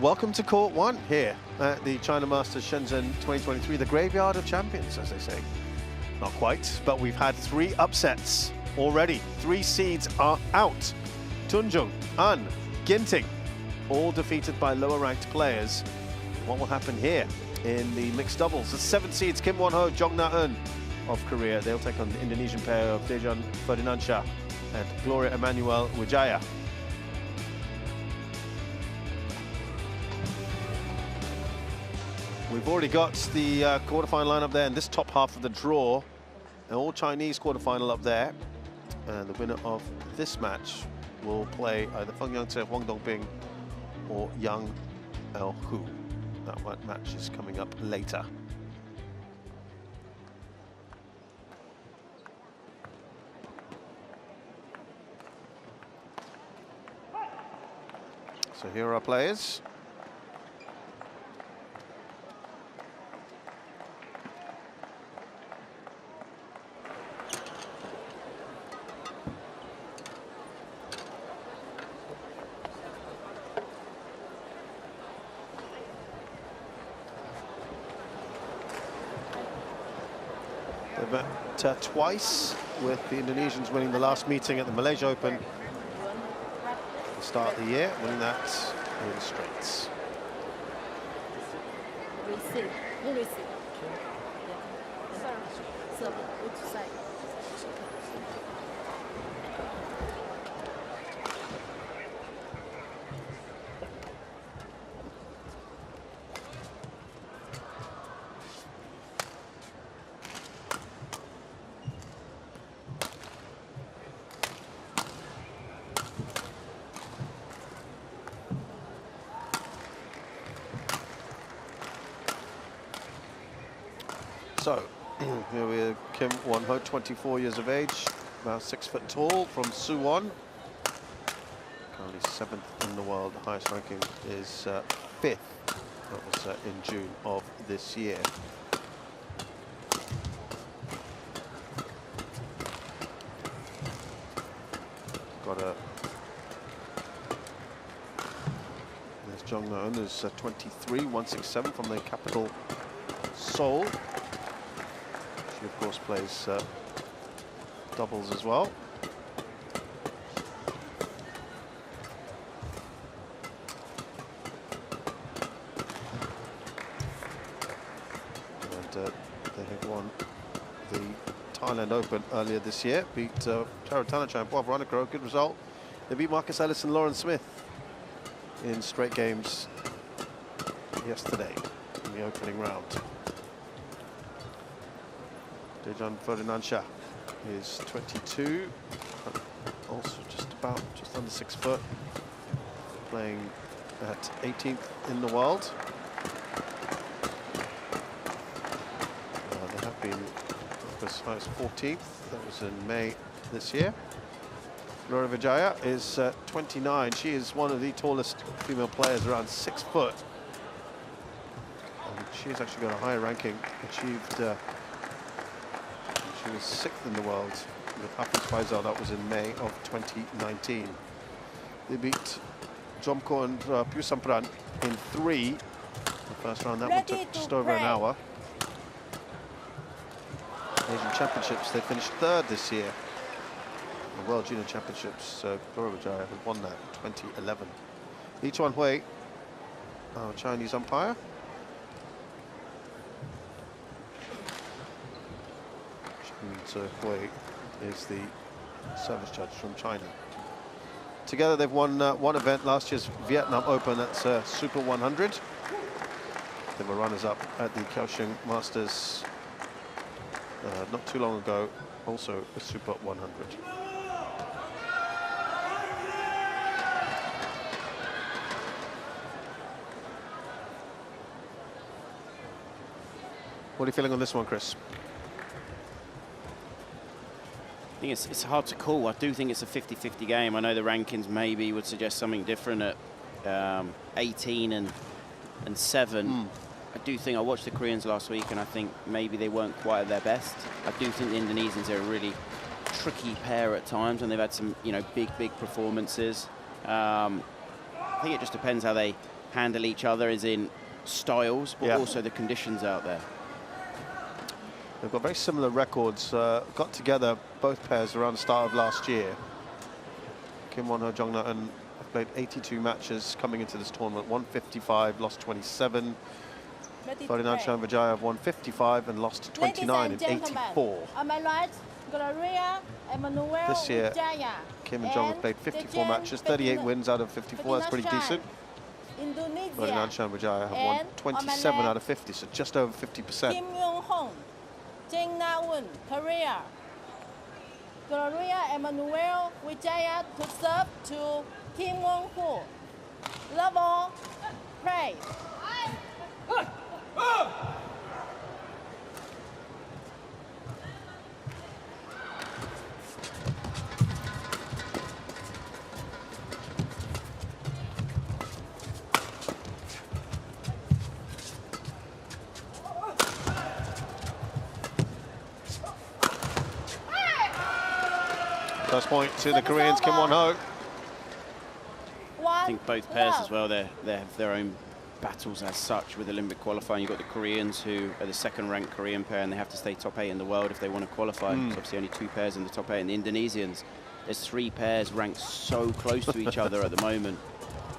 Welcome to Court 1 here at the China Masters Shenzhen 2023, the graveyard of champions, as they say. Not quite, but we've had 3 upsets already. 3 seeds are out. Tunjung, An, Ginting, all defeated by lower-ranked players. What will happen here in the mixed doubles? The 7 seeds, Kim Won-ho, Jeong Na-eun of Korea. They'll take on the Indonesian pair of Ferdinansyah and Gloria Emmanuel Widjaja. We've already got the quarterfinal lineup there in this top half of the draw. An all-Chinese quarterfinal up there. And the winner of this match will play either Feng Yangtze, Wang Dongbing, or Yang El-hu. That match is coming up later. So here are our players. They've met twice, with the Indonesians winning the last meeting at the Malaysia Open at the start of the year, winning that in straights. So, here we are, Kim Won-ho, 24 years of age, about 6 foot tall, from Suwon. Currently 7th in the world. The highest ranking is 5th. That was in June of this year. Got a... There's Jeong Na-eun, who's 23, 167 from the capital Seoul. She, of course, plays doubles as well. And they have won the Thailand Open earlier this year, beat Tara Tanner champ Veronica, good result. They beat Marcus Ellis and Lauren Smith in straight games yesterday in the opening round. Ferdinansyah is 22, also just under 6 foot, playing at 18th in the world. They have been as high as 14th, that was in May this year. Gloria Widjaja is 29, she is one of the tallest female players, around 6 foot. And she's actually got a higher ranking, achieved she was 6th in the world with Hafiz Faisal. That was in May of 2019. They beat Jomko and Pyu Sampran in 3. The first round, that one took just over an hour. Asian Championships, they finished 3rd this year. The World Junior Championships, Gloria Widjaja had won that in 2011. Lee Chuan-hui, our Chinese umpire. Hui is the service judge from China. Together they've won one event, last year's Vietnam Open, that's Super 100. They were runners-up at the Kaohsiung Masters not too long ago, also a Super 100. What are you feeling on this one, Chris? I think it's hard to call. I do think it's a 50-50 game. I know the rankings maybe would suggest something different at 18 and 7. I do think I watched the Koreans last week, and I think maybe they weren't quite at their best. I do think the Indonesians are a really tricky pair at times, and they've had some, big performances. I think it just depends how they handle each other as in styles, but also the conditions out there. They've got very similar records. Got together, both pairs, around the start of last year. Kim Won-ho, Jeong Na-eun have played 82 matches coming into this tournament. 155, lost 27. Ferdinansyah and Widjaja have won 55 and lost 29 in 84. On my right, Gloria Emmanuel This year, Widjaja. Kim and Jeong have played 54 matches, 38 wins out of 54. That's pretty decent. Indonesia. Ferdinansyah and Widjaja have won 27 out of 50, so just over 50%. Kim Yong-hong, Jeong Na-eun, Korea. Gloria Emmanuel Widjaja to serve to Kim Won-ho. Love all, play. First point to the Koreans, Kim Won-ho. I think both pairs as well, they have their own battles as such with Olympic qualifying. You've got the Koreans, who are the second-ranked Korean pair, and they have to stay top 8 in the world if they want to qualify. There's obviously only 2 pairs in the top 8. And the Indonesians, there's 3 pairs ranked so close to each other at the moment.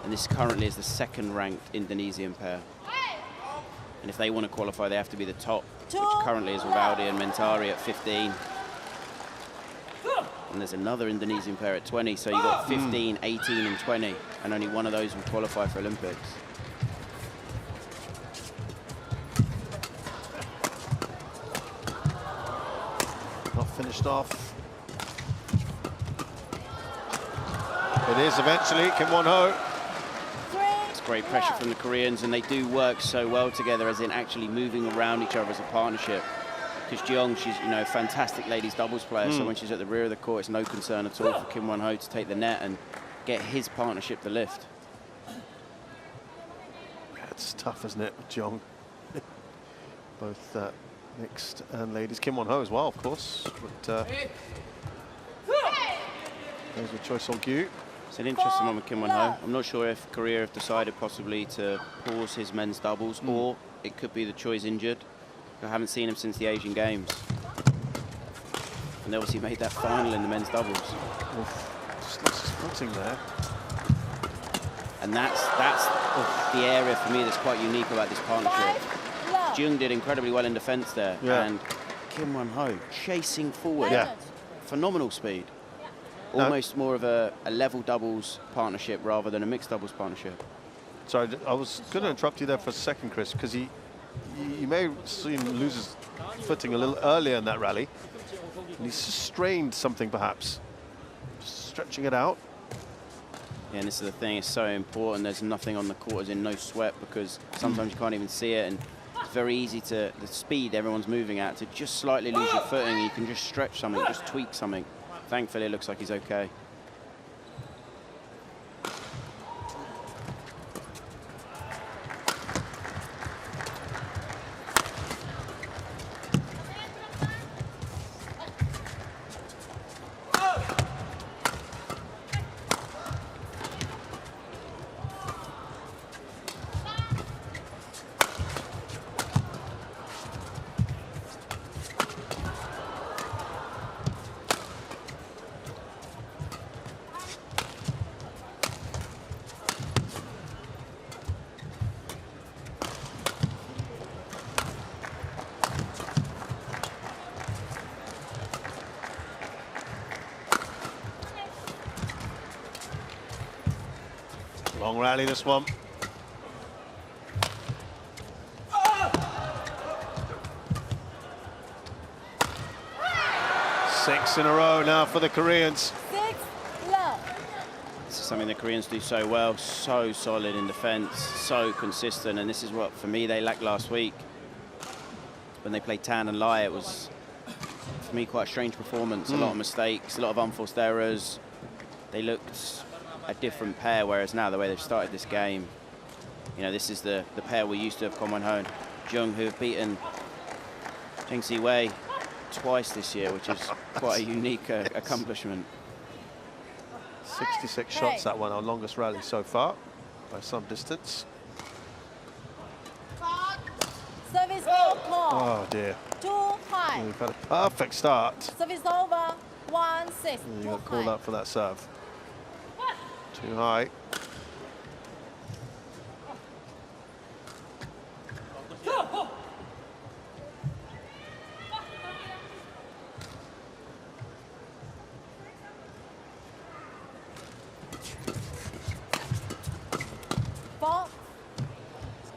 And this currently is the second-ranked Indonesian pair. And if they want to qualify, they have to be the top, which currently is Rivaldi and Mentari at 15. And there's another Indonesian pair at 20, so you've got 15, 18 and 20, and only one of those will qualify for Olympics. Not finished off. It is eventually, Kim Won-ho. It's great pressure from the Koreans, and they do work so well together, as in actually moving around each other as a partnership. Because Jeong, she's, you know, a fantastic ladies doubles player, so when she's at the rear of the court, it's no concern at all for Kim Won-ho to take the net and get his partnership the lift. It's tough, isn't it, with Jeong? Both mixed and ladies. Kim Won-ho as well, of course. But there's a Choi Sol-gyu. It's an interesting one with Kim Won-ho. I'm not sure if Korea have decided possibly to pause his men's doubles, or it could be that Choi's injured. I haven't seen him since the Asian Games. And they obviously made that final in the men's doubles. Just lost his footing there. And that's the area for me that's quite unique about this partnership. Jeong did incredibly well in defence there. And Kim Won-ho chasing forward. Phenomenal speed. Almost more of a level doubles partnership rather than a mixed doubles partnership. Sorry, I was going to interrupt you there for a second, Chris, because you may have seen him lose his footing a little earlier in that rally. And he's strained something, perhaps. Stretching it out. Yeah, and this is the thing, it's so important. There's nothing on the court, as in no sweat, because sometimes you can't even see it. And it's very easy to, the speed everyone's moving at, to just slightly lose your footing. You can just stretch something, just tweak something. Thankfully, it looks like he's okay. Long rally, this one. Six in a row now for the Koreans. This is something the Koreans do so well, so solid in defence, so consistent, and this is what, for me, they lacked last week. When they played Tan and Lai, it was, for me, quite a strange performance. A lot of mistakes, a lot of unforced errors. They looked a different pair, whereas now, the way they've started this game, you know, this is the pair we used to have, Kim Won-ho and Jeong, who have beaten Cheng Si-wei twice this year, which is quite a unique accomplishment. 66 shots, that one, our longest rally so far, by some distance. Oh dear. Too high. We've had a perfect start. Service over. 1-6. You got called up for that serve. Too high.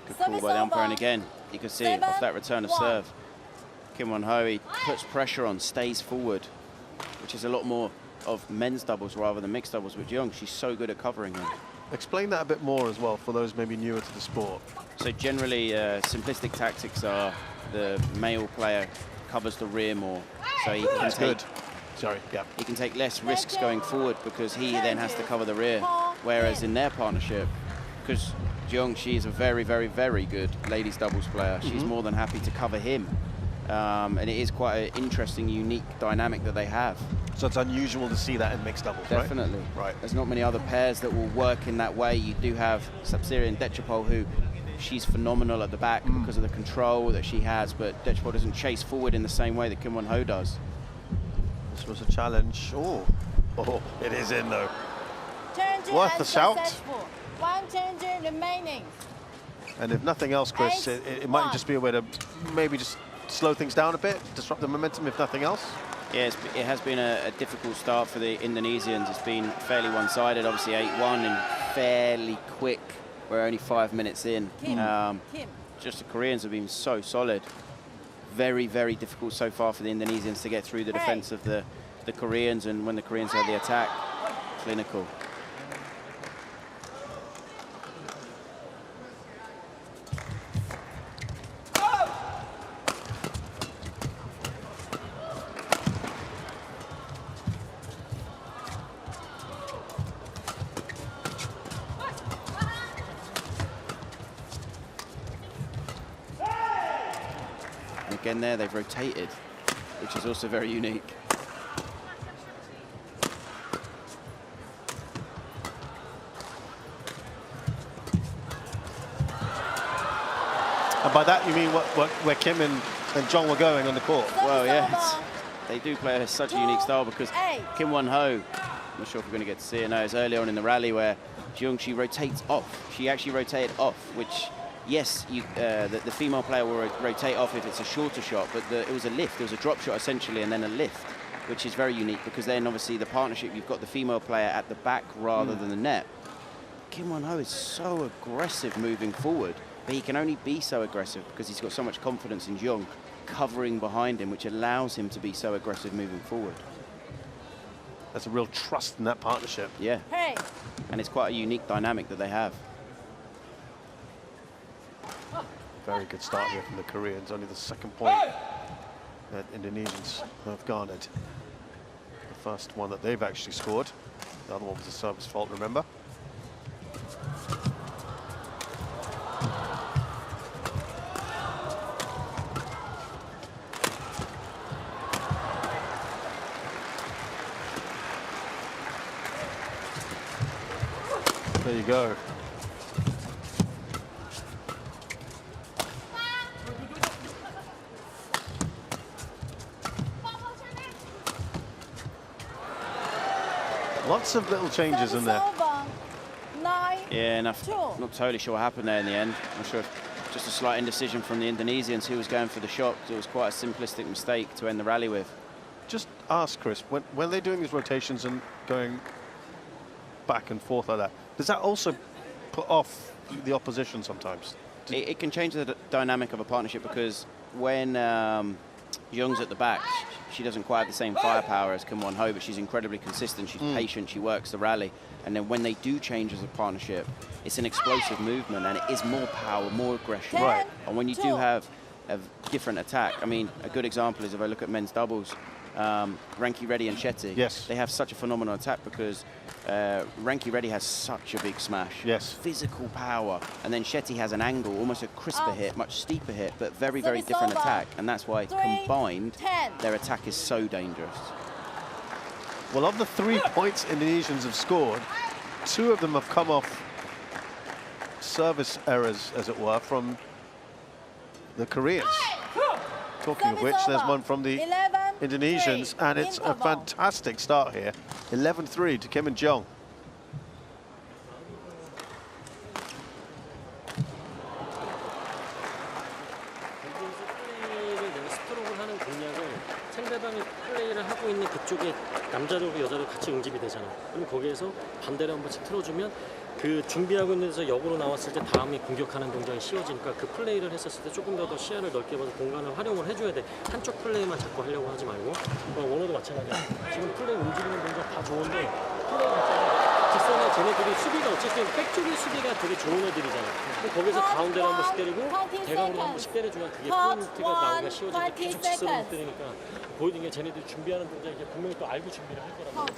Good call by the umpire, and again, you can see off that return of serve, Kim Won-ho, he puts pressure on, stays forward, which is a lot more of men's doubles rather than mixed doubles with Jeong. She's so good at covering him. Explain that a bit more as well for those maybe newer to the sport. So generally, simplistic tactics are the male player covers the rear more, so he can take. Sorry, yeah. He can take less risks going forward because he then has to cover the rear. Whereas in their partnership, because Jeong, she's a very, very, very good ladies doubles player. She's more than happy to cover him. And it is quite an interesting, unique dynamic that they have. So it's unusual to see that in mixed doubles, Definitely. Right. There's not many other pairs that will work in that way. You do have Sapsiree and Dechapol, who she's phenomenal at the back because of the control that she has, but Dechapol doesn't chase forward in the same way that Kim Won-ho does. This was a challenge. Oh, it is in though. Worth the shout. One changer remaining. And if nothing else, Chris, it might just be a way to maybe just slow things down a bit, disrupt the momentum, if nothing else. Yeah, it has been a difficult start for the Indonesians. It's been fairly one-sided, obviously 8-1 and fairly quick. We're only 5 minutes in. Just the Koreans have been so solid. Very, very difficult so far for the Indonesians to get through the defense of the Koreans, and when the Koreans have the attack, clinical. Again there, they've rotated, which is also very unique. And by that you mean where Kim and Jeong were going on the court? Well, yeah, they do play such a unique style because Kim Won-ho, I'm not sure if we're going to get to see it now, it's early on in the rally where Jeong, she rotates off. She actually rotated off, which, yes, the female player will rotate off if it's a shorter shot, but it was a lift. It was a drop shot, essentially, and then a lift, which is very unique because then, obviously, the partnership, you've got the female player at the back rather than the net. Kim Won-ho is so aggressive moving forward, but he can only be so aggressive because he's got so much confidence in Jeong covering behind him, which allows him to be so aggressive moving forward. There's a real trust in that partnership. Yeah. And it's quite a unique dynamic that they have. Very good start here from the Koreans. Only the second point that Indonesians have garnered. The first one that they've actually scored. The other one was a service fault, remember? There you go. Lots of little changes in there. Yeah, not totally sure what happened there in the end. I'm sure just a slight indecision from the Indonesians who was going for the shot. It was quite a simplistic mistake to end the rally with. Just ask, Chris, when they're doing these rotations and going back and forth like that, does that also put off the opposition sometimes? It can change the dynamic of a partnership because when Jeong's at the back, she doesn't quite have the same firepower as Kim Won-ho, but she's incredibly consistent, she's patient, she works the rally. And then when they do change as a partnership, it's an explosive movement and it is more power, more aggression. Right. And when you do have a different attack, I mean, a good example is if I look at men's doubles, Ranki Reddy and Shetty, yes, they have such a phenomenal attack because Ranki Reddy has such a big smash, yes, physical power, and then Shetty has an angle, almost a crisper hit, much steeper hit, but very, very different attack, and that's why combined, their attack is so dangerous. Well, of the 3 points Indonesians have scored, 2 of them have come off service errors, as it were, from the Koreans. Talking of which, there's one from the 11-3, Indonesians, and it's a interval. fantastic start here. 11-3 to Kim and Jeong. 스트로크를 하는 공략을 상대방이 플레이를 하고 있는 그쪽에 남자도 여자도 같이 응집이 되잖아. 그럼 거기에서 반대로 한 번씩 틀어주면 그 준비하고 있는 데서 역으로 나왔을 때 다음에 공격하는 동작이 쉬워지니까 그 플레이를 했었을 때 조금 더 시야를 넓게 봐서 공간을 활용을 해줘야 돼. 한쪽 플레이만 자꾸 하려고 하지 말고. 원호도 마찬가지야. 지금 플레이 움직이는 동작 다 좋은데 플레이 자체가 직선에 쟤네들이 수비가 어쨌든 백쪽의 수비가 되게 좋은 애들이잖아. 그럼 거기서 가운데로 한 번씩 때리고 대각으로 한 번씩 때려줘야 그게 포인트가 나오기가 쉬워지니까 계속 직선으로 때리니까 보이는 게 쟤네들이 준비하는 동작 이게 분명히 또 알고 준비를 할 거란 말이야.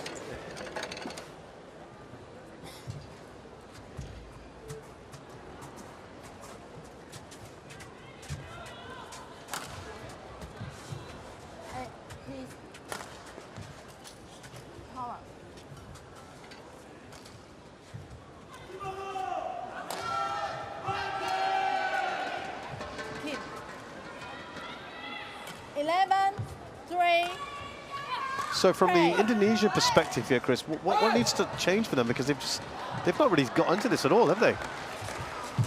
So from the Indonesia perspective here, Chris, what needs to change for them? Because they've not really got into this at all, have they?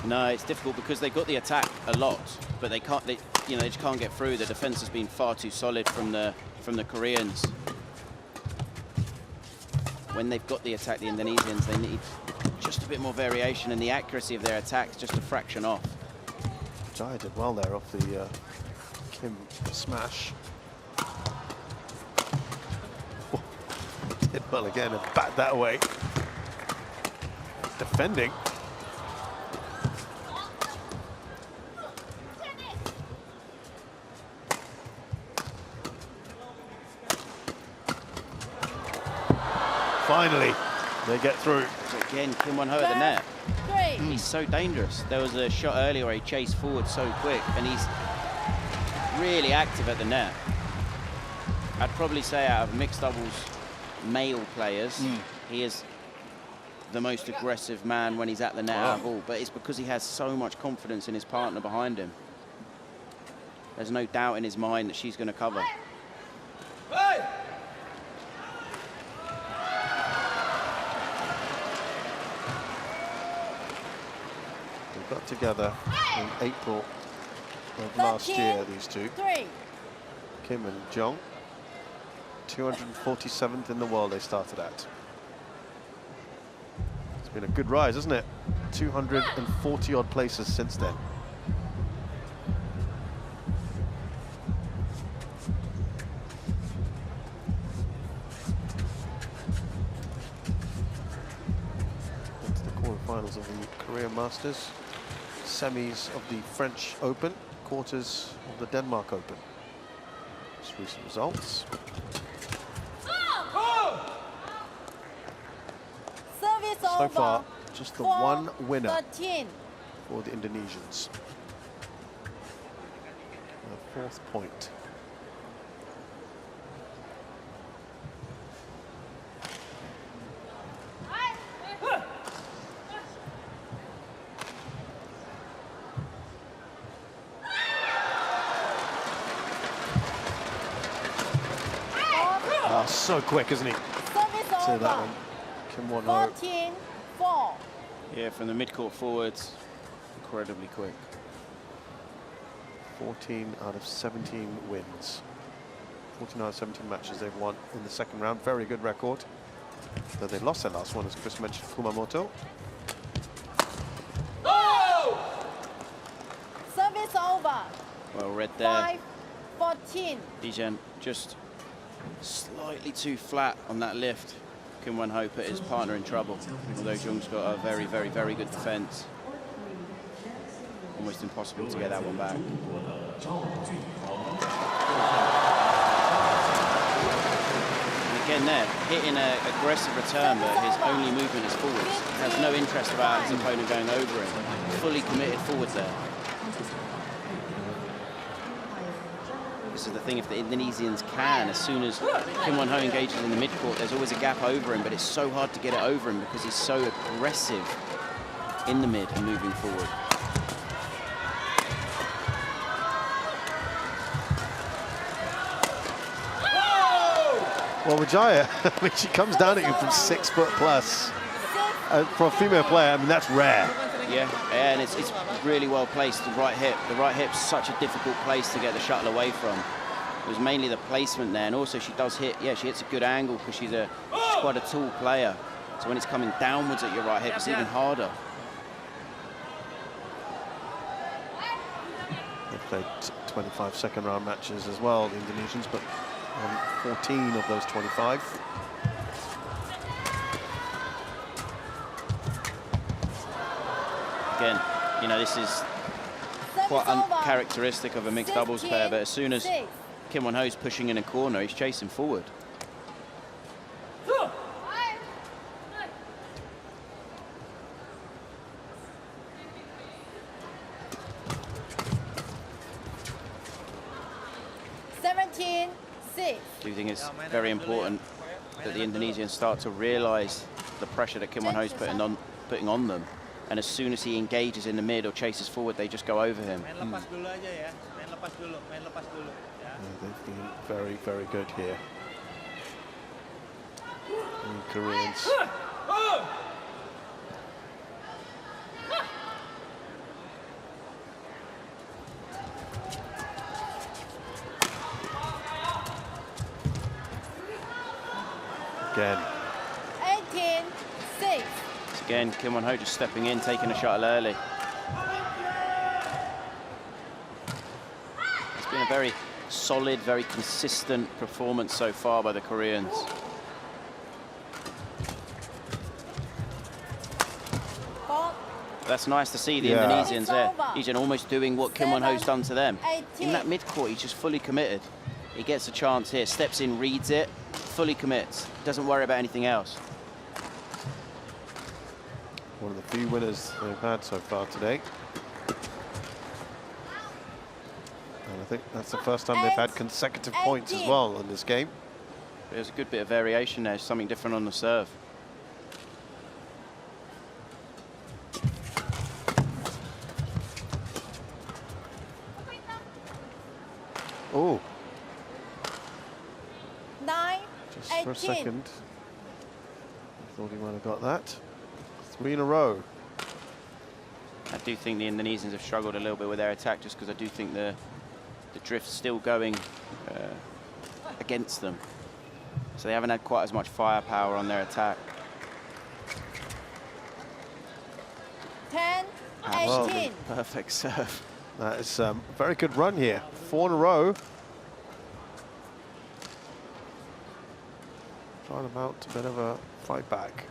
No, it's difficult because they've got the attack a lot, but they can't. They just can't get through. The defense has been far too solid from the Koreans. When they've got the attack, the Indonesians, they need just a bit more variation, and the accuracy of their attacks just a fraction off. Jai did well there off the Kim smash. Did well again and bat that away. Defending. Finally, they get through. So again, Kim Won-ho at the net. He's so dangerous. There was a shot earlier where he chased forward so quick, and he's really active at the net. I'd probably say out of mixed doubles male players, he is the most aggressive man when he's at the net out of all, but it's because he has so much confidence in his partner behind him. There's no doubt in his mind that she's going to cover. They got together in April of last year, these two. Kim and Jeong. 247th in the world they started at. It's been a good rise, hasn't it? 240 odd places since then. Into the quarterfinals of the Korean Masters, semis of the French Open, quarters of the Denmark Open. Just recent results. So far, just the one winner for the Indonesians. The 4th point. Oh, so quick, isn't he? So that one. Kim Won-ho. 14-4. Yeah, from the mid-court forwards, incredibly quick. 14 out of 17 wins. 14 out of 17 matches they've won in the second round. Very good record. Though they lost their last one, as Chris mentioned, Kumamoto. Service over. Well read there. 5-14. Jeong just slightly too flat on that lift. Kim Won-ho put his partner in trouble, although Jeong's got a very, very, very good defense. Almost impossible to get that one back. And again there, hitting an aggressive return, but his only movement is forwards. He has no interest about his opponent going over him. Fully committed forwards there. This is the thing, if the Indonesians can, as soon as Kim Won-ho engages in the mid-court, there's always a gap over him, but it's so hard to get it over him because he's so aggressive in the mid and moving forward. Well, Widjaja, I mean, she comes down at you from 6 foot plus. For a female player, I mean, that's rare. Yeah, and it's really well placed, the right hip. The right hip's such a difficult place to get the shuttle away from. It was mainly the placement there, and also she does hit, yeah, she hits a good angle because she's quite a tall player. So when it's coming downwards at your right hip, it's even harder. They've played 25 second round matches as well, the Indonesians, but 14 of those 25. Again, you know, this is quite uncharacteristic of a mixed doubles pair, but as soon as Kim Won-ho's pushing in a corner, he's chasing forward. I do think it's very important that the Indonesians start to realise the pressure that Kim Won-ho's putting on them. And as soon as he engages in the mid or chases forward, they just go over him. They've been very, very good here. The Koreans. Again. 18-6. Again, Kim Won-ho just stepping in, taking a shuttle early. It's been a very solid, very consistent performance so far by the Koreans. That's nice to see the Indonesians there. He's almost doing what Kim Won-ho's done to them. In that mid-court, he's just fully committed. He gets a chance here, steps in, reads it, fully commits, doesn't worry about anything else. One of the few winners they've had so far today. And I think that's the first time they've had consecutive points as well in this game. There's a good bit of variation there, something different on the serve. Oh. 9, Just 18. for a second. I thought he might have got that. 3 in a row. I do think the Indonesians have struggled a little bit with their attack just because I do think the drift's still going against them. So they haven't had quite as much firepower on their attack. 10, 18. Perfect serve. That is a very good run here. 4 in a row. Trying to mount a bit of a fight back.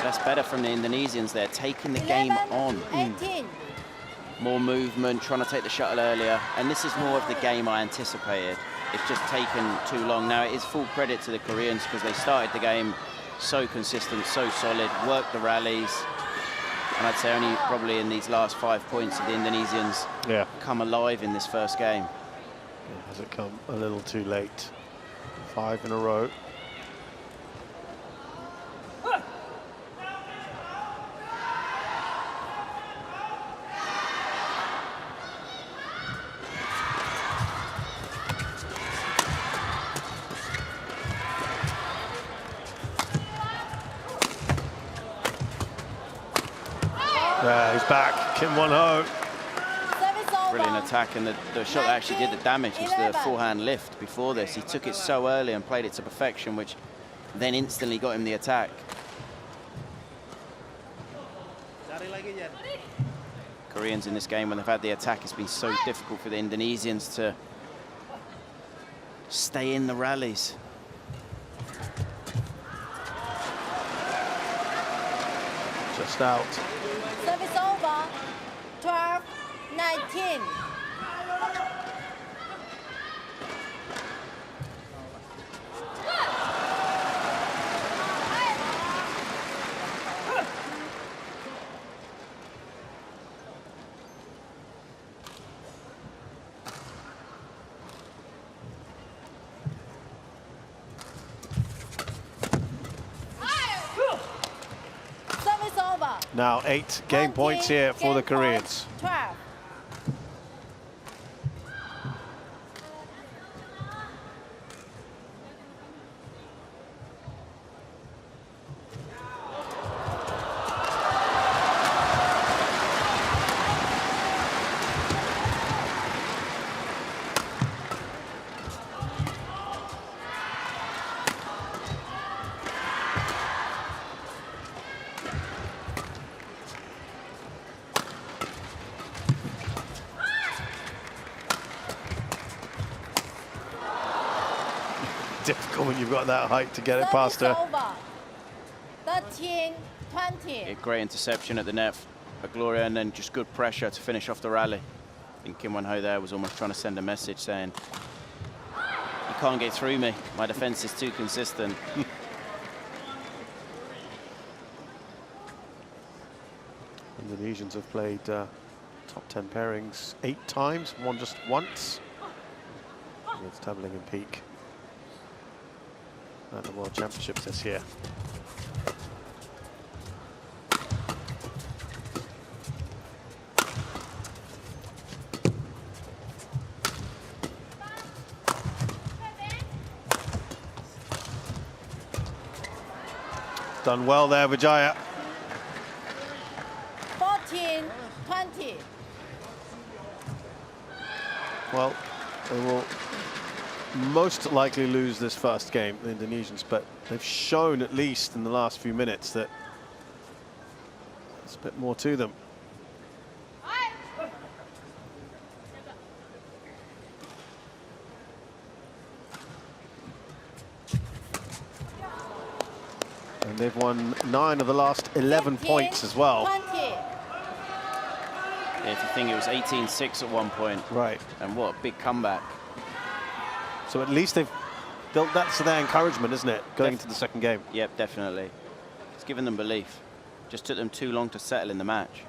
That's better from the Indonesians. They're taking the game on. 18. More movement, trying to take the shuttle earlier. And this is more of the game I anticipated. It's just taken too long. Now, it is full credit to the Koreans because they started the game so consistent, so solid, worked the rallies. And I'd say only probably in these last 5 points of the Indonesians come alive in this first game. Has it come a little too late? 5 in a row. Yeah, he's back. Kim Won-ho. Brilliant attack, and the shot that actually did the damage was the forehand lift before this. He took it so early and played it to perfection, which then instantly got him the attack. Koreans in this game, when they've had the attack, it's been so difficult for the Indonesians to stay in the rallies. Just out. Service over. 12, 19. Now 8 game points here for the Koreans. 12. Difficult when you've got that height to get it past her. Over. 13, 20. Yeah, great interception at the net for Gloria, and then just good pressure to finish off the rally. I think Kim Won-ho there was almost trying to send a message saying, you can't get through me, my defense is too consistent. Indonesians have played top 10 pairings 8 times, won just once. With Tabling and Peak at the World Championships this year. Done well there, Widjaja. 14, 20. Well, they will most likely lose this first game, the Indonesians, but they've shown at least in the last few minutes that there's a bit more to them. And they've won 9 of the last 11 points as well. 20. Yeah, if you think it was 18-6 at one point. Right. And what a big comeback. So at least that's their encouragement, isn't it, going into the second game? Yep, definitely. It's given them belief. Just took them too long to settle in the match.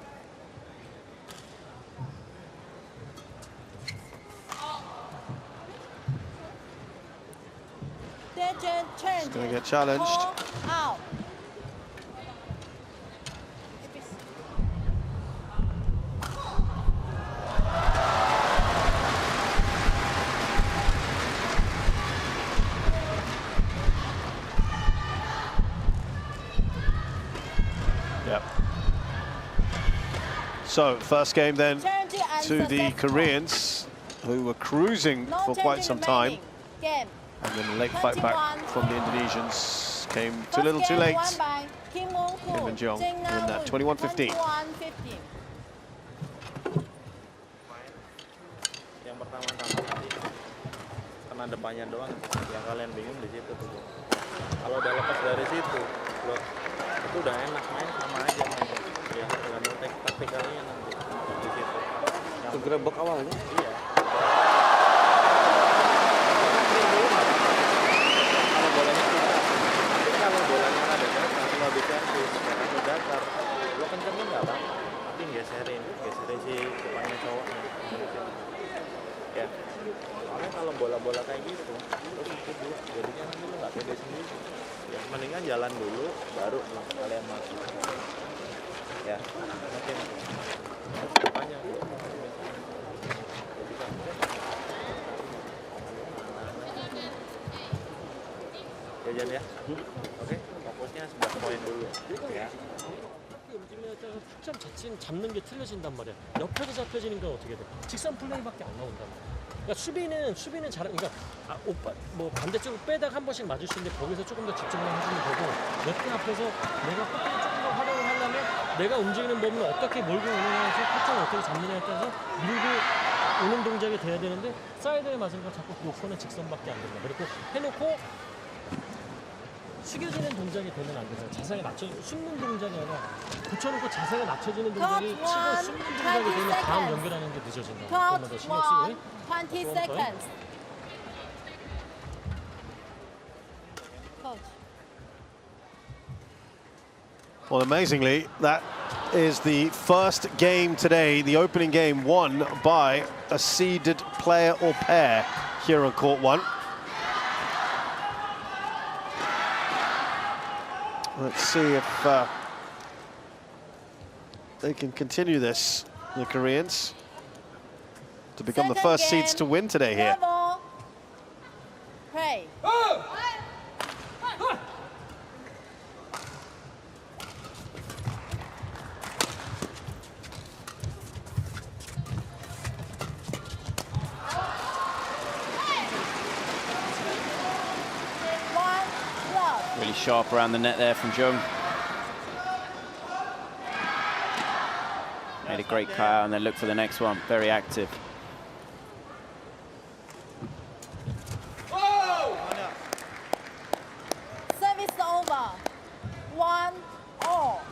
It's going to get challenged. Out. Yep. So first game then to the Koreans, who were cruising for quite some time. Game. And then a late fight back from the Indonesians came too little too late. Kim and Jeong win that 21-15. Yang pertama-tama tadi kena depannya doang, yang kalian bingung di situ tuh. Kalau udah lepas dari situ, loh, itu udah enak main sama aja main. Ya, tergantung taktikalnya nanti di situ. Itu grebek awalnya? Iya. Kalau bolanya ada datar, kalau diservis, kalau datar, lo kencengin nggak bang? Tapi geserin si depannya cowoknya. Ya, soalnya kalau bola-bola kayak gitu, lo ikut dulu, jadinya nanti lo nggak pede sendiri. Ya, mendingan jalan dulu, baru kalian masuk. Ya, mungkin depannya. Jajan ya, oke, fokusnya 11 poin dulu ya. 움직임에 따라서 득점 자체는 잡는 게 틀려진단 말이야. 옆에서 잡혀지는 건 어떻게 돼? 직선 플레이밖에 안 나온단 말이야. 그러니까 수비는 잘, 그러니까 오빠 뭐 반대쪽으로 빼다가 한 번씩 맞을 수 있는데 거기서 조금 더 집중을 해주면 되고, 옆에 앞에서 내가 코트를 조금 더 활용을 하려면 내가 움직이는 몸을 어떻게 몰고 오느냐에서 코트를 어떻게 잡느냐에 따라서 밀고 오는 동작이 돼야 되는데 사이드에 맞은 거 자꾸 놓고는 직선밖에 안 된다. 그리고 해놓고 숙여지는 동작이 되면 안 돼서 자세가 숨는 동작이 아니라 붙여놓고 자세가 낮춰지는 동작이 치고 숨는 동작이 되면 다음 연결하는 게 늦어진다. 그러면 더 신경 쓰고. 20 seconds. Coach. Well, amazingly, that is the first game today, the opening game won by a seeded player or pair here on court 1. Let's see if they can continue this, the Koreans, to become the Second first game, seeds to win today here. level. Play. Really sharp around the net there from Jeong. Made a great cut out and then look for the next one. Very active. Service over. 1-all.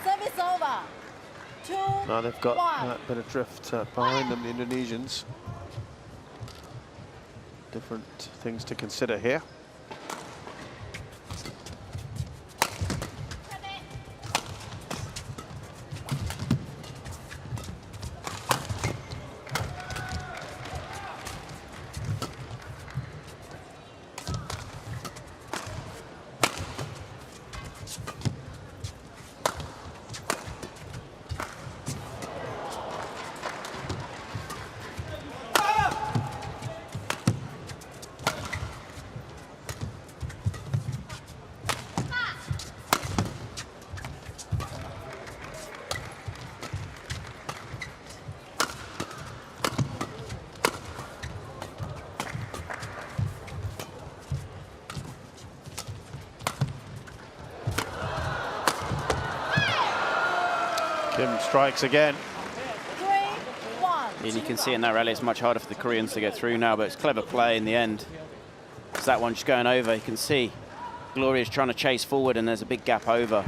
Service over. 2-1. Now they've got that bit of drift behind them, the Indonesians. Different things to consider here. Kim strikes again. 3-1. And you can see in that rally it's much harder for the Koreans to get through now, but it's clever play in the end. It's that one just going over. You can see Gloria's trying to chase forward and there's a big gap over.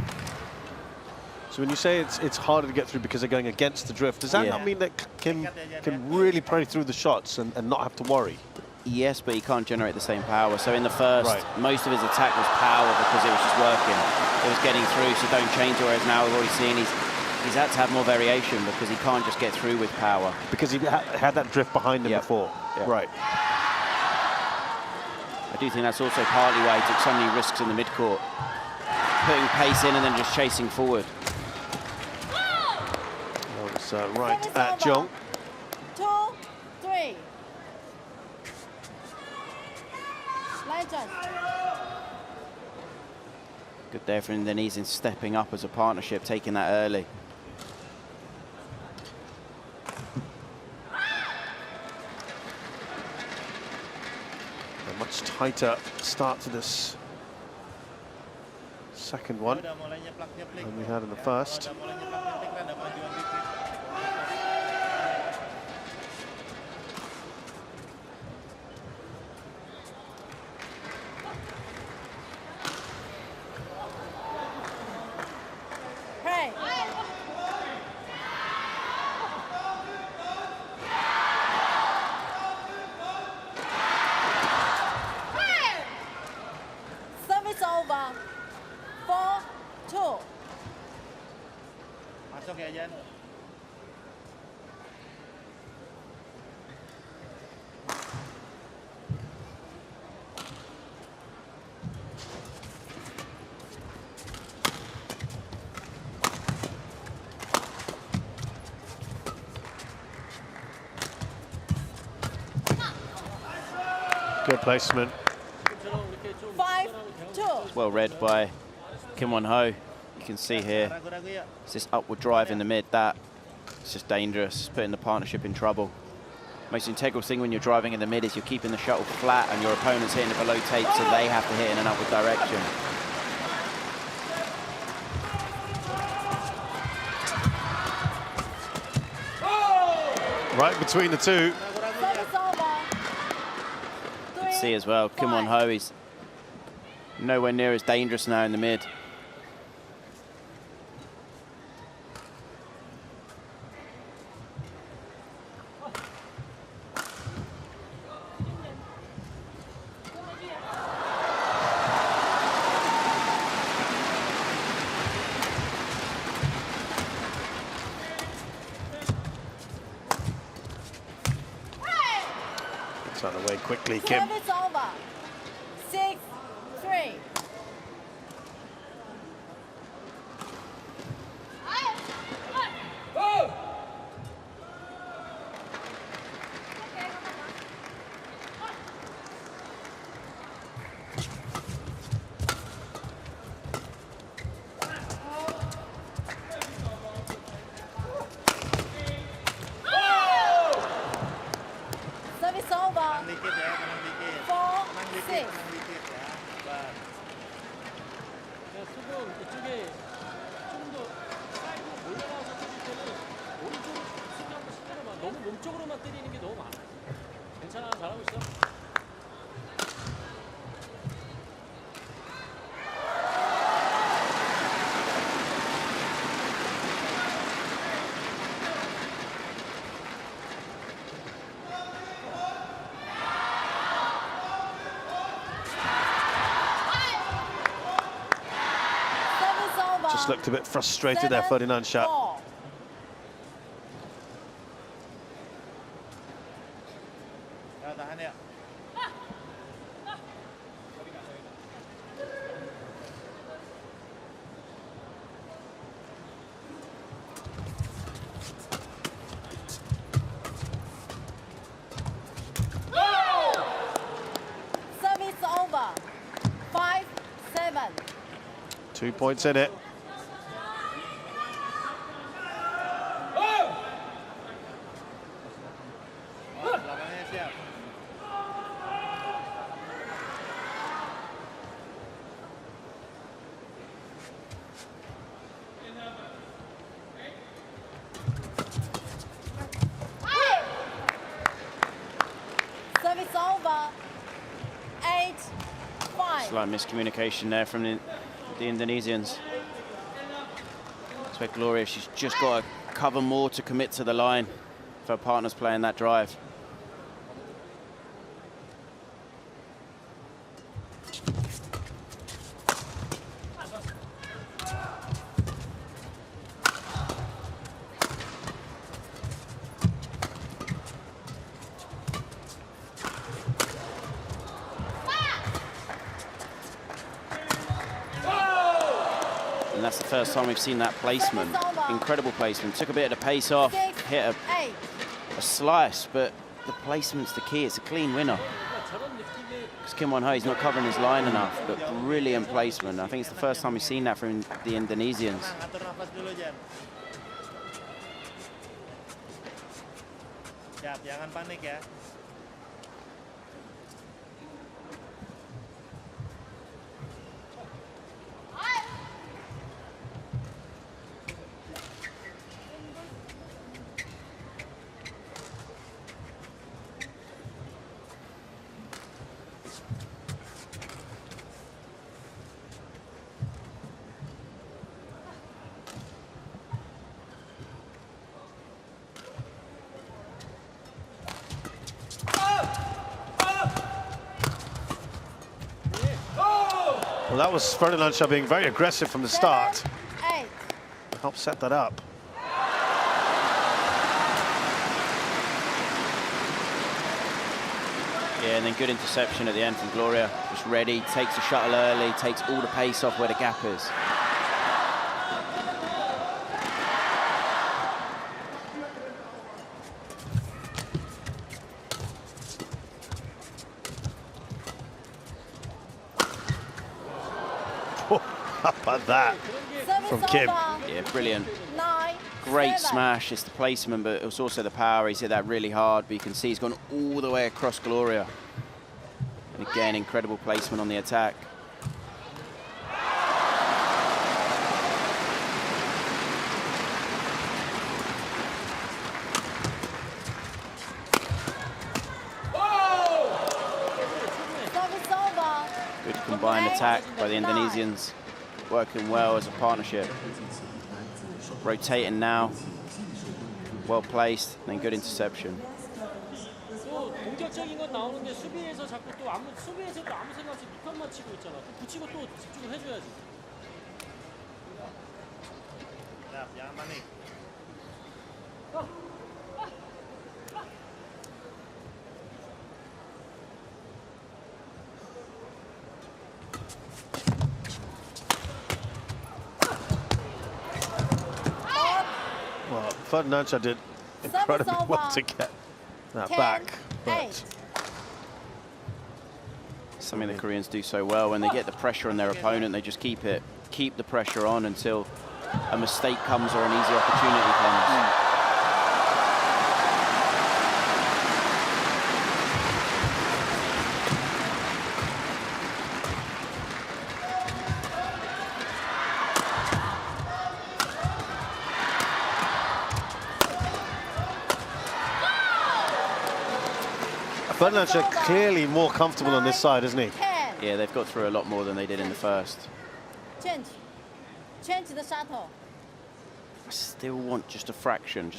So when you say it's harder to get through because they're going against the drift, does that not mean that Kim can really play through the shots and not have to worry? Yes, but he can't generate the same power. So in the first, most of his attack was power because it was just working. It was getting through, so don't change it. Whereas now we've already seen he's had to have more variation because he can't just get through with power. Because he had that drift behind him before. Yep. Right. I do think that's also partly why he took so many risks in the mid-court. Putting pace in and then just chasing forward. That was right at Jeong. 2-3. Legend. Good there for Indonesian stepping up as a partnership, taking that early. A much tighter start to this second one than we had in the first. Play. Service over. 4-2. Masuk ya, Jen. Good placement. 5-2. Well read by Kim Won-ho. You can see here, it's this upward drive in the mid. It's just dangerous, putting the partnership in trouble. Most integral thing when you're driving in the mid is you're keeping the shuttle flat and your opponent's hitting it below tape, so they have to hit in an upward direction. Right between the two. Service over. You can see as well, Kim Won-ho is nowhere near as dangerous now in the mid. It's out of the way quickly, Kim. Service over. 6-3. Service over. Dikit ya, tenang dikit. 4-6. Tenang dikit ya. Sabar. 야, 수금 이쪽에 좀 더 사이드로 올라가서 때릴 때는 오른쪽으로 수비 한번 시켜봐. 너무 몸쪽으로만 때리는 게 너무 많아. 괜찮아, 잘하고 있어. Service over. Just looked a bit frustrated there, Ferdinansyah. 7-4. Ya, tahan ya. Service over. 5-7. 2 points in it. Belakangnya siap. Service over. 8-5. Slight miscommunication there from the Indonesians. That's where Gloria, she's just got to cover more to commit to the line if her partner's playing that drive. And that's the first time we've seen that placement. Incredible placement. Took a bit of the pace off, hit 8. a slice, but the placement's the key. It's a clean winner. Because Kim Won-ho, he's not covering his line enough, but brilliant placement. I think it's the first time we've seen that from the Indonesians. Tenang, atur nafas dulu, Jan. Siap, jangan panik ya. Well, that was Ferdinansyah being very aggressive from the start. 7-8. Helped set that up. Yeah, and then good interception at the end from Gloria. Just ready, takes the shuttle early, takes all the pace off where the gap is. How about that from Service Kim? over. Yeah, brilliant. 9-7. Great smash, it's the placement, but it was also the power. He's hit that really hard, but you can see he's gone all the way across Gloria. And again, incredible placement on the attack. Service over. Good combined attack by the Indonesians, working well as a partnership. Rotating now, well placed, and then good interception. 또 공격적인 건 나오는데 수비에서 자꾸 또 수비에서도 아무 생각 없이 밑판만 치고 있잖아. 붙이고 또 집중을 해줘야지. Siap, jangan panik. Ferdinansyah did incredibly well to get that back. But something the Koreans do so well. When they get the pressure on their opponent, they just keep the pressure on until a mistake comes or an easy opportunity comes. Ferdinansyah clearly more comfortable on this side, isn't he? Yeah, they've got through a lot more than they did in the first. Change the shuttle. I still want just a fraction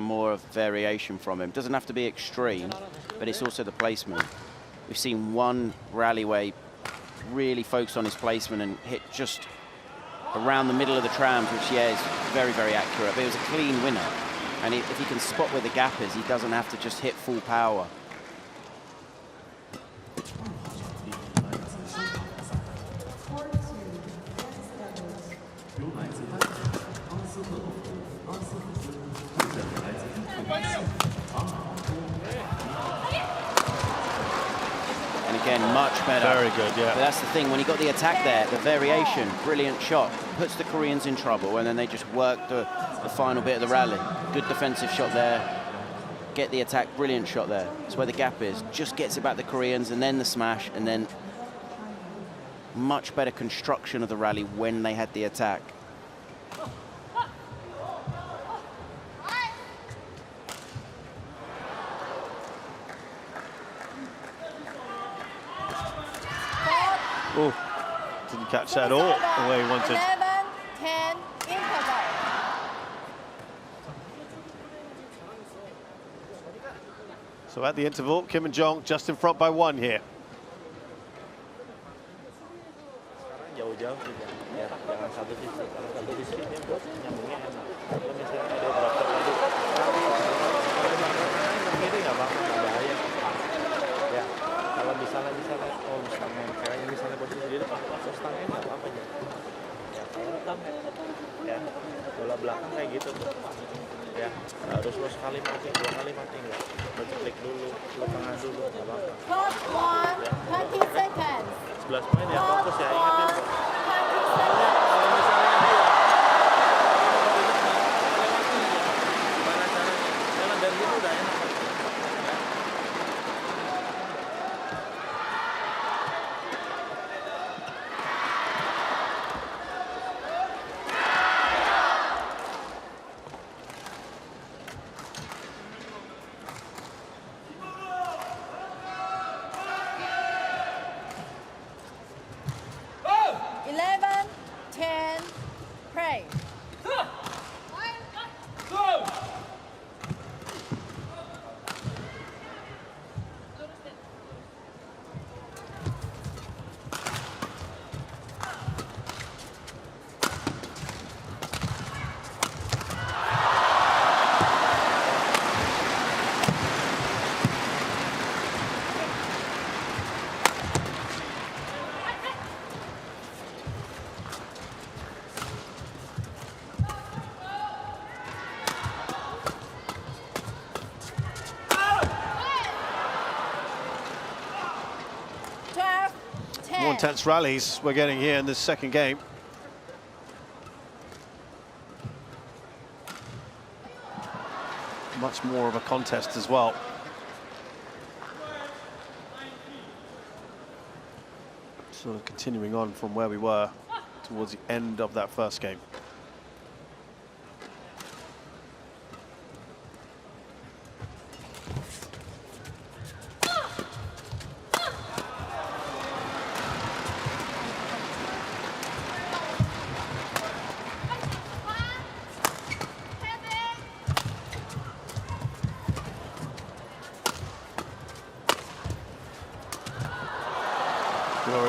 more of variation from him. Doesn't have to be extreme, but it's also the placement. We've seen one rally where he really focused on his placement and hit just around the middle of the trams, which, yeah, is very, very accurate. But it was a clean winner. And if he can spot where the gap is, he doesn't have to just hit full power. Again, much better. Very good, yeah. But that's the thing, when he got the attack there, the variation, brilliant shot, puts the Koreans in trouble, and then they just work the final bit of the rally. Good defensive shot there. Get the attack, brilliant shot there. That's where the gap is. Just gets it back the Koreans, and then the smash, and then much better construction of the rally when they had the attack. Oh, didn't catch that at all the way he wanted. 11-10 interval. So at the interval, Kim and Jeong just in front by 1 here. Jauh-jauh juga. Ya, jangan satu sisi. Kalau satu sisi dia buat nyambungnya enak. Kalau misalnya ada beberapa tadi, kiri nggak apa-apa, nggak bahaya. Ya, kalau misalnya oh misalnya kayaknya misalnya posisi di depan, terus tangannya nggak apa-apa ya. Ya, kalau depan ya, bola belakang kayak gitu tuh. Ya, harus lo sekali mati, 2 kali mati nggak. Lo ceklik dulu, lo tengah dulu, nggak apa-apa. Court 1, 20 seconds. 11 poin ya, fokus ya, ingat ya. More intense rallies we're getting here in this second game. Much more of a contest as well. Sort of continuing on from where we were towards the end of that first game.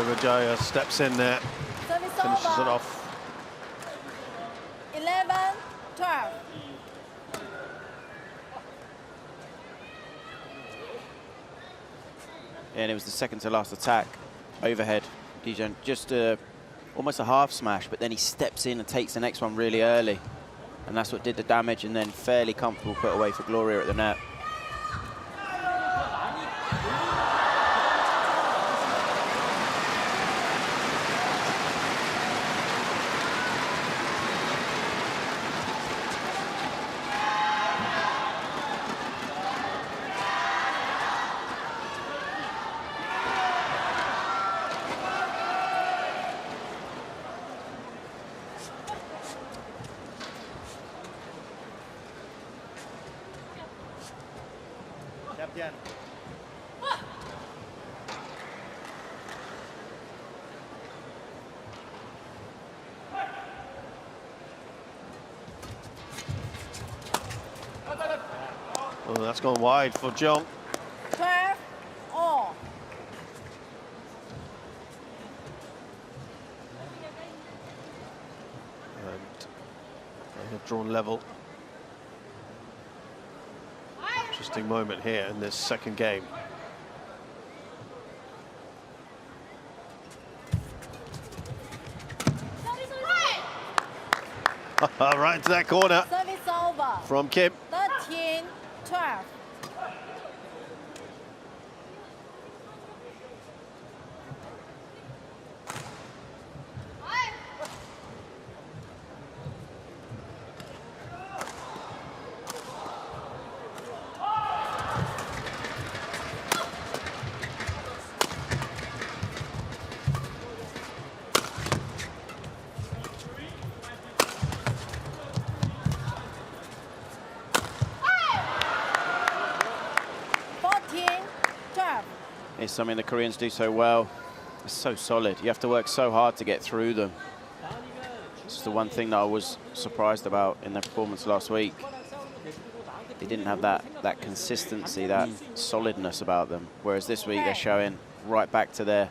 Widjaja steps in there, finishes it off. 11-12. And it was the second to last attack, overhead. Jeong just almost a half smash, but then he steps in and takes the next one really early. and that's what did the damage, and then fairly comfortable put away for Gloria at the net. Oh, that's gone wide for Jeong. 12 all. And they have drawn level. Interesting moment here in this second game. Right into that corner Service over. from Kim. 13, 12. It's something the Koreans do so well. It's so solid. You have to work so hard to get through them. It's the one thing that I was surprised about in their performance last week. They didn't have that consistency, that solidness about them. Whereas this week they're showing right back to their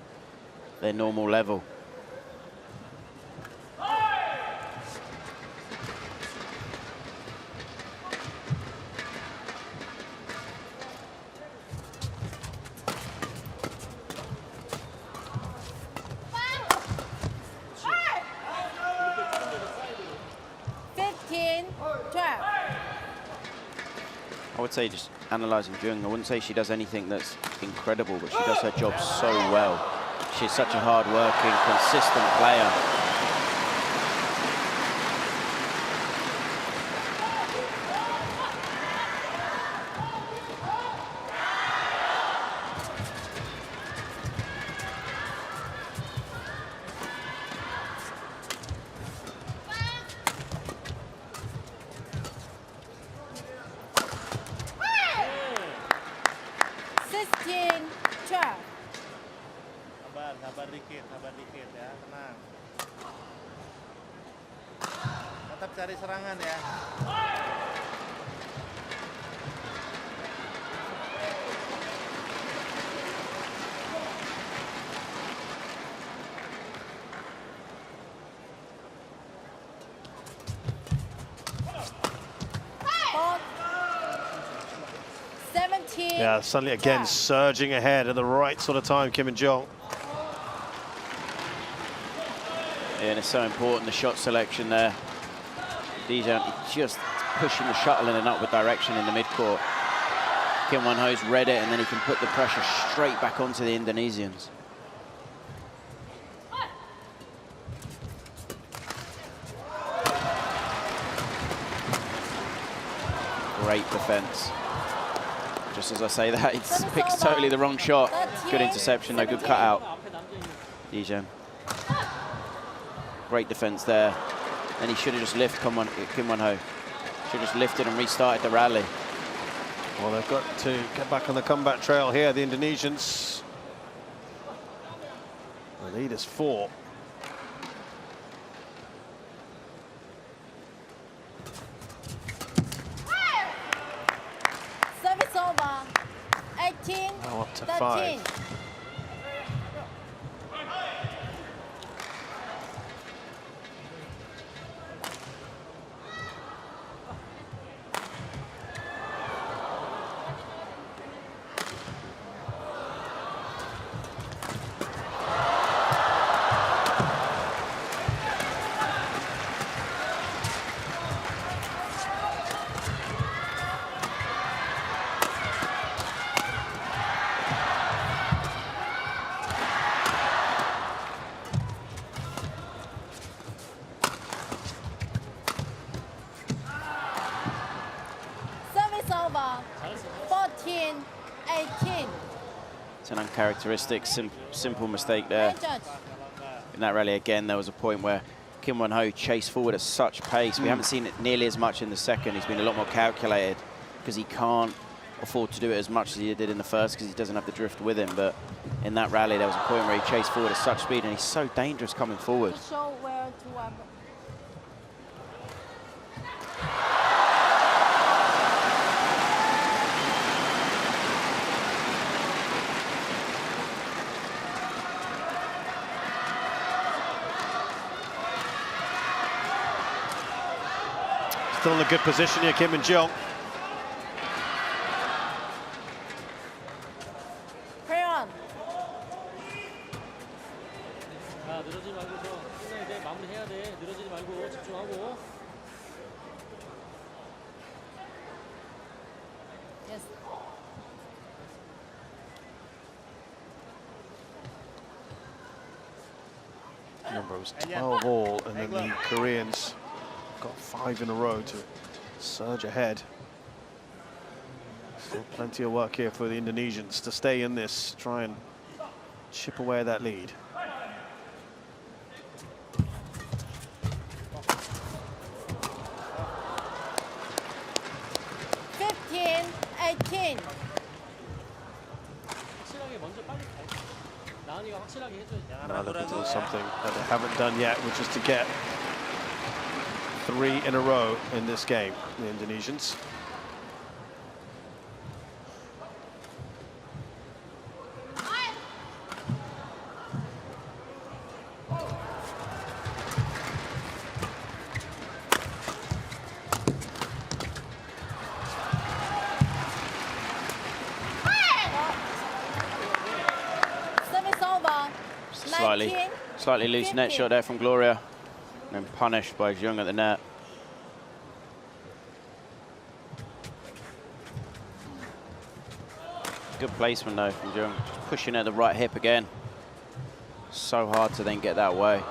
normal level. I would say, just analysing Jeong, I wouldn't say she does anything that's incredible, but she does her job so well. She's such a hard-working, consistent player. Sabar dikit ya, tenang. Tetap cari serangan ya. Yeah, suddenly again surging ahead at the right sort of time, Kim and Jeong. Yeah, and it's so important, the shot selection there. Jeong just pushing the shuttle in an upward direction in the mid-court. Kim Won-ho's read it, and then he can put the pressure straight back onto the Indonesians. Great defense. Just as I say that, he picks totally the wrong shot. Good interception, no good cutout. Jeong. Great defense there. And he should have just lifted Kim Won-ho. Should have just lifted and restarted the rally. Well, they've got to get back on the comeback trail here, the Indonesians. The lead is 4. Service over. 18, Now up to 13. 5. over. 14-18. It's an uncharacteristic, simple mistake there. Judge. In that rally, again, there was a point where Kim Won-ho chased forward at such pace. We haven't seen it nearly as much in the second. He's been a lot more calculated because he can't afford to do it as much as he did in the first because he doesn't have the drift with him. But in that rally, there was a point where he chased forward at such speed, and he's so dangerous coming forward. Show where to Still in a good position here, Kim and Jeong. Play on. 자, 늘어지지 말고 끝나야 돼. 마무리해야 돼. 늘어지지 말고 집중하고. Yes. Remember, it was 12 all, and then the Koreans got 5 in a row to surge ahead. Still plenty of work here for the Indonesians to stay in this, try and chip away at that lead. 확실하게 먼저 빨리 가. 나은이가 확실하게 해줘야지. Now looking to do something that they haven't done yet, which is to get 3 in a row in this game, the Indonesians. Service over. Slightly loose net shot there from Gloria, and punished by Jeong at the net. Good placement though from Jeong, just pushing at the right hip again. So hard to then get that way.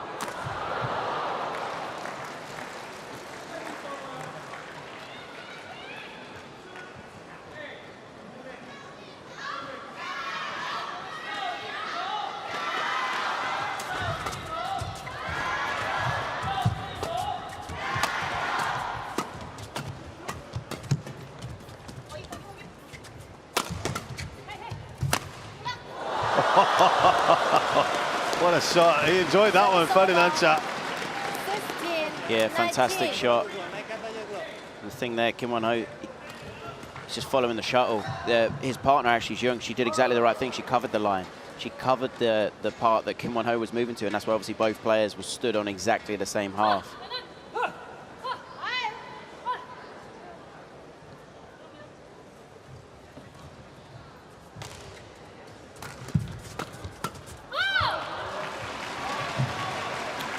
What a shot. He enjoyed that one, Ferdinansyah. Yeah, fantastic shot. The thing there, Kim Won-ho, he's just following the shuttle. His partner, actually, Jeong, she did exactly the right thing. She covered the line. She covered the part that Kim Won-ho was moving to, and that's why obviously both players were stood on exactly the same half.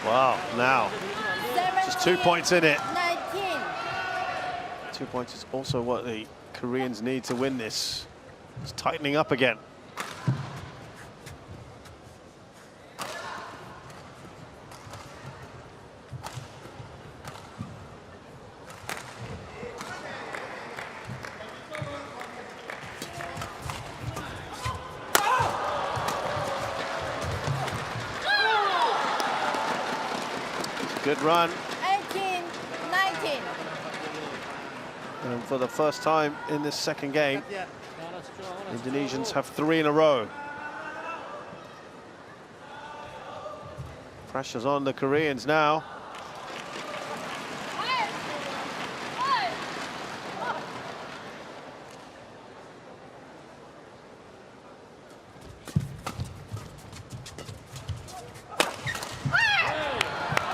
Wow, now, just 2 points in it. 19. 2 points is also what the Koreans need to win this. It's tightening up again. Good run. 18-19. And for the first time in this second game, Indonesians have 3 in a row. Pressure's on the Koreans now.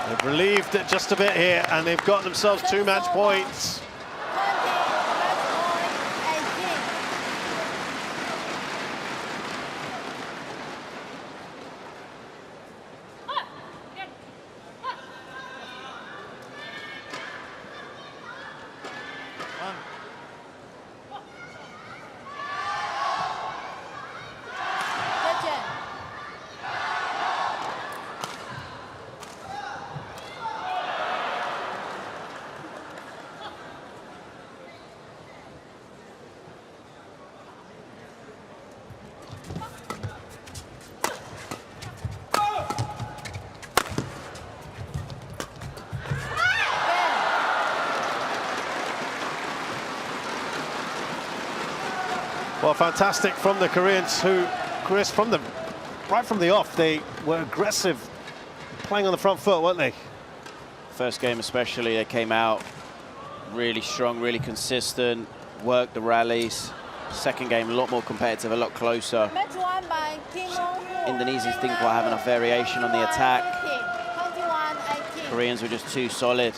They've relieved it just a bit here, and they've got themselves 2 match points. 20, match point 18. Jeong. Well, fantastic from the Koreans who, Chris, right from the off, they were aggressive, playing on the front foot, weren't they? First game especially, they came out really strong, really consistent, worked the rallies. Second game, a lot more competitive, a lot closer. Match won by Kim Won-Woo. Indonesians didn't quite have enough variation on the attack. 21-18. Koreans were just too solid.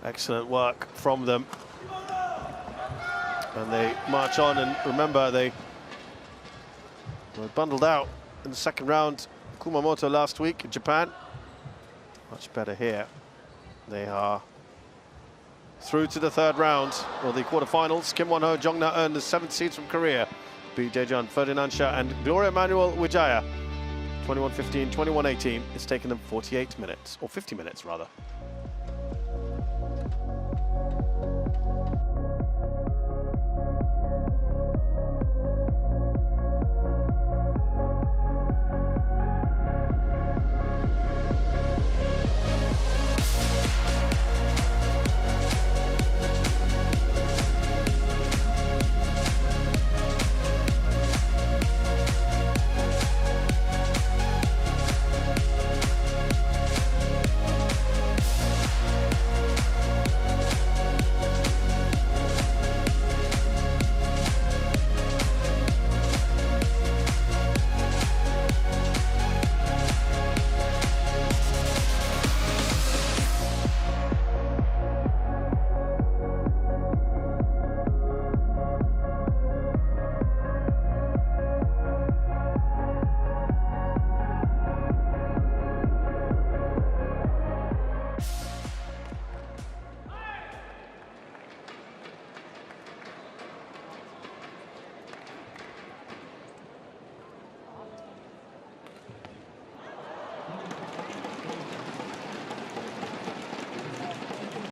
Excellent work from them. And they march on, and remember, they were bundled out in the second round. Kumamoto last week in Japan. Much better here. They are through to the third round, or the quarterfinals. Kim Won-ho, Jeong Na-eun, the 7th seeds from Korea. Widjaja, Ferdinansyah, and Gloria Manuel Widjaja. 21-15, 21-18. It's taken them 48 minutes, or 50 minutes rather.